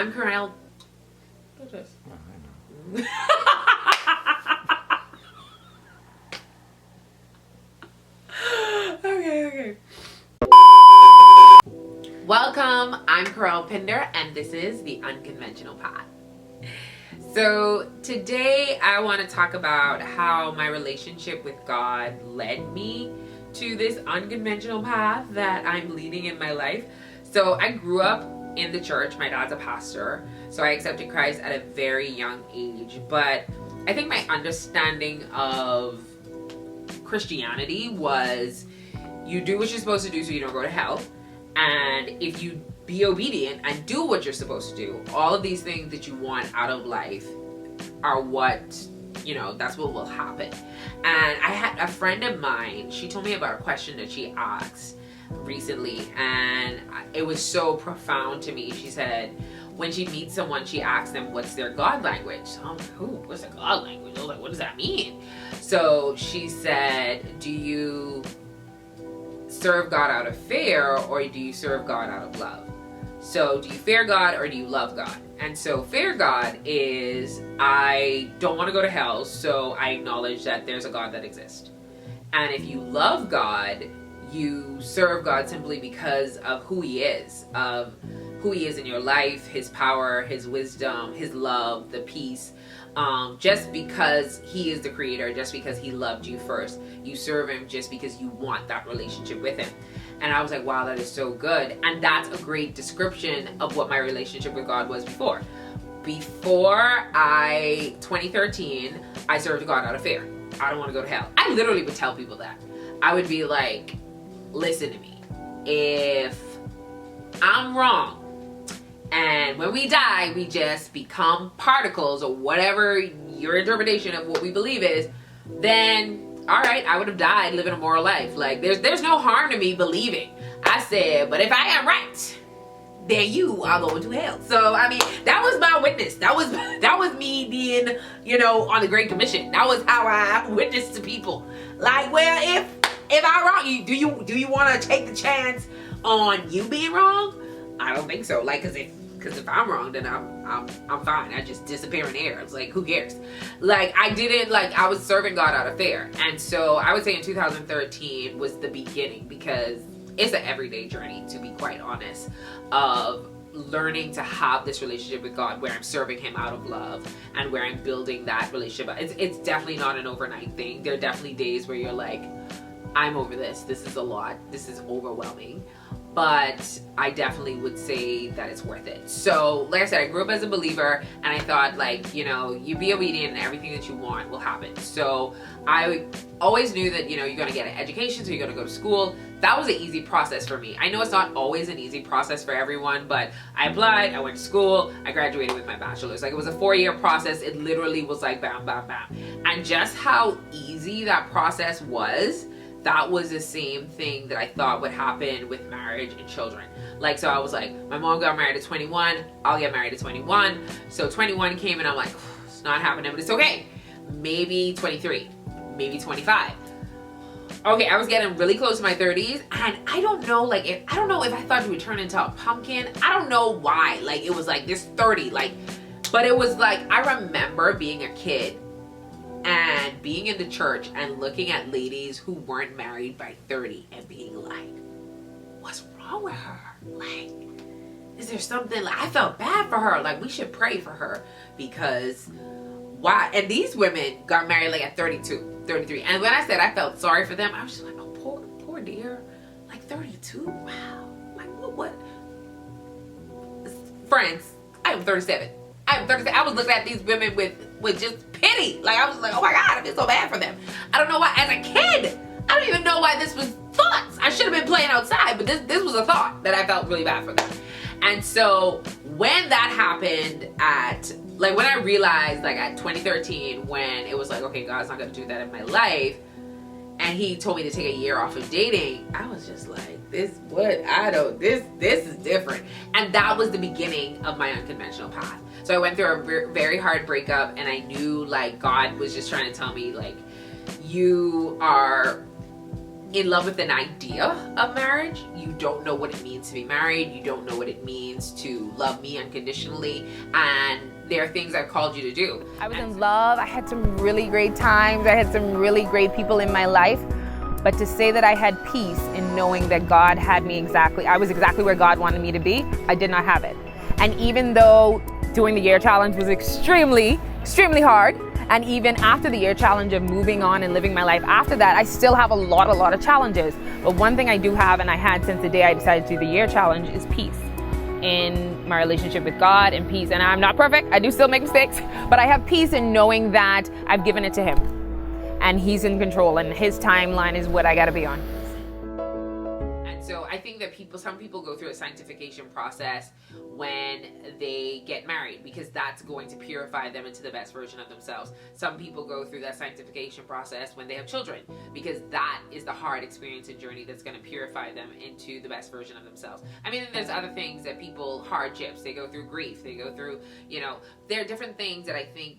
I'm Cornell. What's this? Oh, I know. Okay. Welcome, I'm Corel Pinder, and this is The Unconventional Path. So today I want to talk about how my relationship with God led me to this unconventional path that I'm leading in my life. So I grew up in the church. My dad's a pastor, so I accepted Christ at a very young age. But I think my understanding of Christianity was you do what you're supposed to do so you don't go to hell. And if you be obedient and do what you're supposed to do, all of these things that you want out of life are what, that's what will happen. And I had a friend of mine, she told me about a question that she asked recently, and it was so profound to me. She said when she meets someone, she asks them what's their God language. So I'm like, ooh, what's their God language? I was like, what does that mean? So she said, do you serve God out of fear, or do you serve God out of love? So do you fear God or do you love God? And so fear God is, I don't want to go to hell, so I acknowledge that there's a God that exists. And if you love God, you serve God simply because of who he is in your life, his power, his wisdom, his love, the peace. Just because he is the creator, just because he loved you first, you serve him just because you want that relationship with him. And I was like, wow, that is so good. And that's a great description of what my relationship with God was before. Before 2013, I served God out of fear. I don't want to go to hell. I literally would tell people that. I would be like, listen to me. If I'm wrong, and when we die, we just become particles or whatever your interpretation of what we believe is, then all right, I would have died living a moral life. Like there's no harm to me believing. I said, but if I am right, then you are going to hell. So I mean, that was my witness. That was me being, on the Great Commission. That was how I witnessed to people. Like, well, if I'm wrong, do you want to take the chance on you being wrong? I don't think so. Like, because if I'm wrong, then I'm fine. I just disappear in air. It's like, who cares? Like, I was serving God out of fear. And so I would say in 2013 was the beginning, because it's an everyday journey, to be quite honest, of learning to have this relationship with God where I'm serving him out of love and where I'm building that relationship. It's definitely not an overnight thing. There are definitely days where you're like, I'm over this. This is a lot. This is overwhelming. But I definitely would say that it's worth it. So, like I said, I grew up as a believer, and I thought, like, you be obedient and everything that you want will happen. So I always knew that, you're going to get an education, so you're going to go to school. That was an easy process for me. I know it's not always an easy process for everyone, but I applied, I went to school, I graduated with my bachelor's. Like, it was a 4-year process. It literally was like bam, bam, bam. And just how easy that process was, that was the same thing that I thought would happen with marriage and children. Like, so I was like, my mom got married at 21, I'll get married at 21. So 21 came and I'm like, it's not happening, but it's okay. Maybe 23, maybe 25. Okay, I was getting really close to my 30s, and I don't know if I thought you would turn into a pumpkin. I don't know why. Like, it was like this 30, but it was like, I remember being a kid and being in the church and looking at ladies who weren't married by 30 and being like, what's wrong with her? Like, is there something? Like, I felt bad for her. Like, we should pray for her, because why? And these women got married like at 32, 33. And when I said I felt sorry for them, I was just like, oh, poor dear. Like, 32? Wow. Like, what? Friends, I am 37. I was looking at these women with just pity. Like, I was like, oh my God, I feel so bad for them. I don't know why. As a kid, I don't even know why this was thoughts. I should have been playing outside, but this was a thought that I felt really bad for them. And so when that happened when I realized, like, at 2013, when it was like, okay, God's not going to do that in my life, and he told me to take a year off of dating, I was just like, this is different. And that was the beginning of my unconventional path. So I went through a very hard breakup, and I knew, like, God was just trying to tell me, like, you are in love with an idea of marriage. You don't know what it means to be married. You don't know what it means to love me unconditionally. And there are things I've called you to do. I was in love. I had some really great times. I had some really great people in my life. But to say that I had peace in knowing that God had me I was exactly where God wanted me to be, I did not have it. And even though doing the year challenge was extremely, extremely hard, and even after the year challenge of moving on and living my life after that, I still have a lot of challenges. But one thing I do have, and I had since the day I decided to do the year challenge, is peace in my relationship with God, and peace. And I'm not perfect. I do still make mistakes, but I have peace in knowing that I've given it to Him and He's in control, and His timeline is what I got to be on. So I think that some people go through a sanctification process when they get married, because that's going to purify them into the best version of themselves. Some people go through that sanctification process when they have children, because that is the hard experience and journey that's going to purify them into the best version of themselves. I mean, there's other things that hardships, they go through grief, they go through, there are different things that I think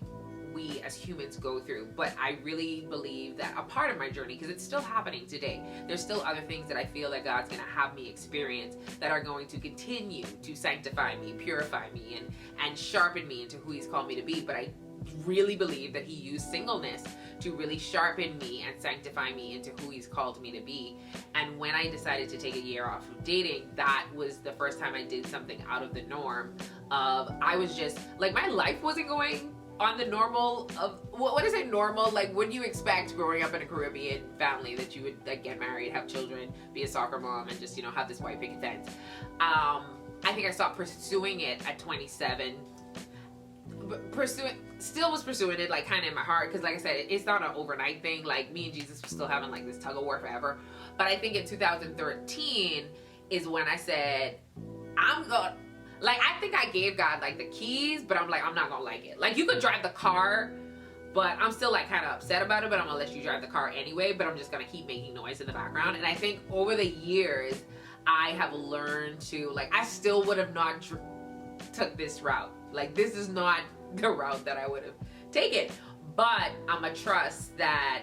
we as humans go through. But I really believe that a part of my journey, because it's still happening today, there's still other things that I feel that God's going to have me experience that are going to continue to sanctify me, purify me, and sharpen me into who He's called me to be. But I really believe that He used singleness to really sharpen me and sanctify me into who He's called me to be. And when I decided to take a year off of dating, that was the first time I did something out of the norm. I was just like, my life wasn't going on the normal of what is it normal, like what do you expect growing up in a Caribbean family, that you would like get married, have children, be a soccer mom, and just have this white picket fence. I think I stopped pursuing it at 27. Still was pursuing it, like kind of in my heart, because like I said, it's not an overnight thing. Like me and Jesus were still having like this tug of war forever. But I think in 2013 is when I said, I think I gave God like the keys, but I'm like, I'm not gonna like it. Like, you could drive the car, but I'm still like kind of upset about it, but I'm gonna let you drive the car anyway, but I'm just gonna keep making noise in the background. And I think over the years, I have learned to, like, I still would have not took this route. Like, this is not the route that I would have taken, but I'm gonna trust that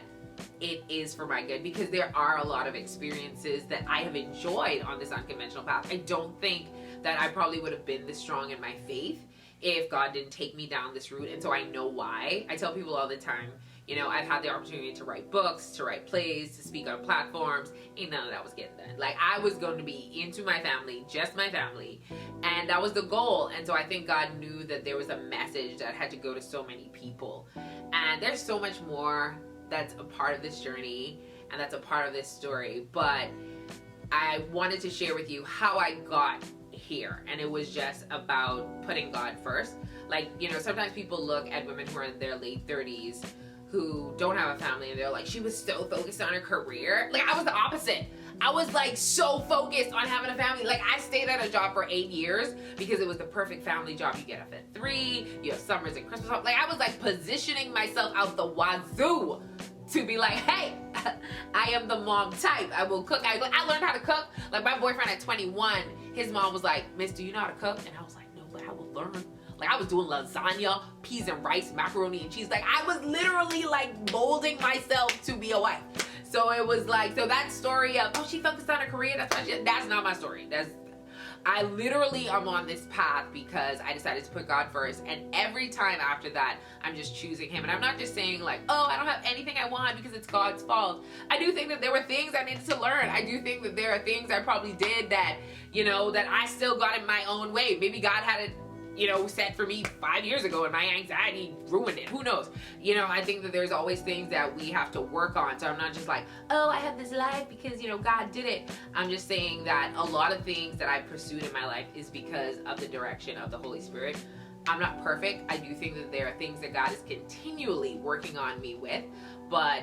it is for my good, because there are a lot of experiences that I have enjoyed on this unconventional path. I don't think that I probably would have been this strong in my faith if God didn't take me down this route. And so I know why. I tell people all the time, I've had the opportunity to write books, to write plays, to speak on platforms. Ain't none of that was getting done. Like, I was going to be into my family, just my family. And that was the goal. And so I think God knew that there was a message that had to go to so many people. And there's so much more that's a part of this journey, and that's a part of this story. But I wanted to share with you how I got here, and it was just about putting God first. Like, sometimes people look at women who are in their late 30s who don't have a family, and they're like, she was so focused on her career. Like, I was the opposite. I was like so focused on having a family. Like, I stayed at a job for 8 years because it was the perfect family job. You get up at 3, you have summers and Christmas off. Like, I was like positioning myself out the wazoo to be like, hey, I am the mom type. I will cook. I learned how to cook. Like, my boyfriend at 21, his mom was like, Miss, do you know how to cook? And I was like, no, but I will learn. Like, I was doing lasagna, peas and rice, macaroni and cheese. Like, I was literally like molding myself to be a wife. So it was like, so that story of, oh, she focused on her career, that's not my story. I literally am on this path because I decided to put God first. And every time after that, I'm just choosing Him. And I'm not just saying like, oh, I don't have anything I want because it's God's fault. I do think that there were things I needed to learn. I do think that there are things I probably did that, that I still got in my own way. Maybe God had it, set for me 5 years ago, and my anxiety ruined it. Who knows? I think that there's always things that we have to work on. So I'm not just like, oh, I have this life because, God did it. I'm just saying that a lot of things that I pursued in my life is because of the direction of the Holy Spirit. I'm not perfect. I do think that there are things that God is continually working on me with, but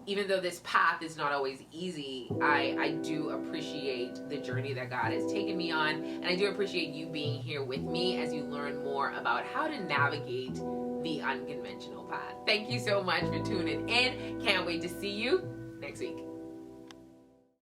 even though this path is not always easy, I do appreciate the journey that God has taken me on. And I do appreciate you being here with me as you learn more about how to navigate the unconventional path. Thank you so much for tuning in. Can't wait to see you next week.